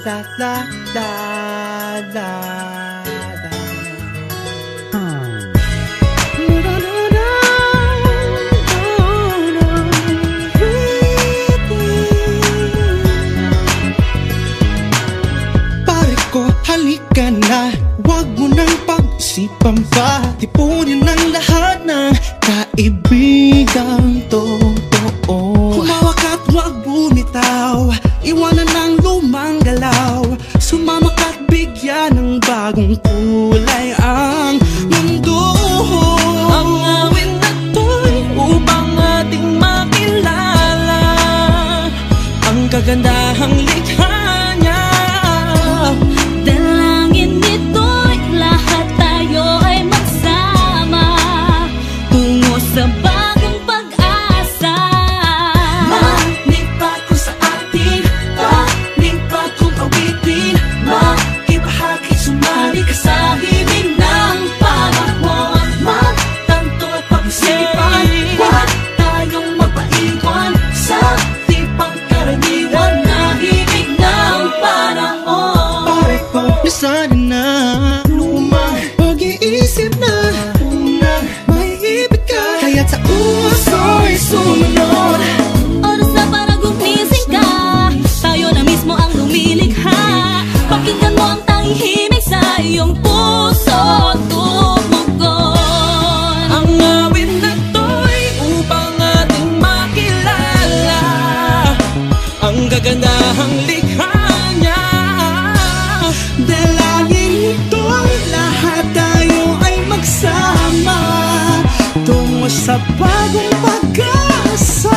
la la la la la. Pare ko, halika na, wag mo nang pag-isipan pa. Tipunin ang lahat ng kaibigang totoo. Humawak at wag bumitaw, iwanan ng lumang galaw. Sumama ka't bigyan ng bagong kulay ang mundo. Ang awit na to'y upang ating makilala ang kagandahang likha niya. Dalangin nito'y lahat tayo ay magsama tungo sa bagong pag-asa. Manipako sa atin, manipakong awitin, makibahagi, sumali ka sa himig ng panahon. Magtanto at pag-isipan, huwag tayong magpaiwan sa di pangkaraniwan na himig ng panahon. Pare ko, nasana na lumang pag-iisip na unang may ibig ka, kaya't sa uso'y sumunod. Oras na para gumising ka, tayo na mismo ang lumilikha. Pakinggan mo ang tanging himig sa iyong puso, tumugon. Ang awit na to'y upang ating makilala ang gagandahang likha niya. Dalangin ito'y lahat tayo ay magsama tungo sa bagong pag-asa.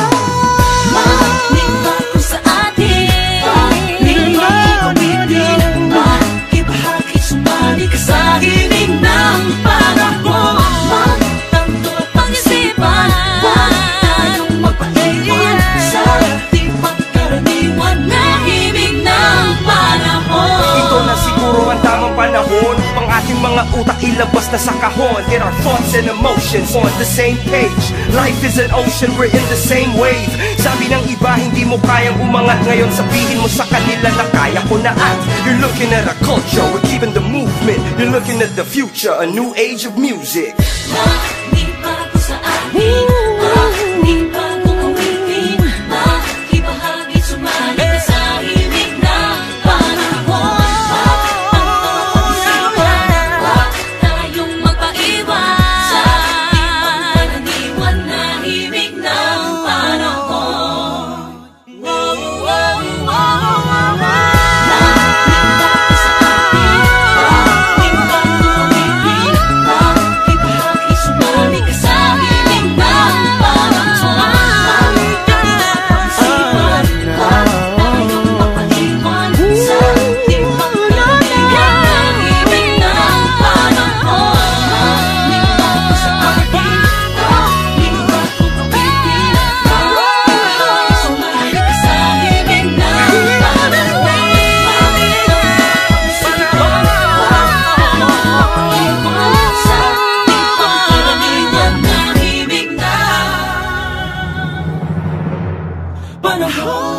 Manipako sa atin, Manipakong awitin, makibahagi, sumali ka sa himig ng panahon. Magtanto at pag-isipan, huwag tayong magpaiwan sa di pangkaraniwan na himig ng panahon. Ito na siguro ang tamang panahon upang ating mga utak ilabas na sa kahon. Get our thoughts and emotions on the same page. Life is an ocean, we're in the same wave. Sabi ng iba, hindi mo kayang umangat. Ngayon sabihin mo sa kanila na kaya ko na at you're looking at a culture, we're keeping the movement. You're looking at the future, a new age of music. manipako sa atin, manipakong awitin, makibahagi, sumali ka sa himig ng panahon. Magtanto at pag-isipan, huwag tayong magpaiwan sa di pangkaraniwan na himig ng panahon. Panahon.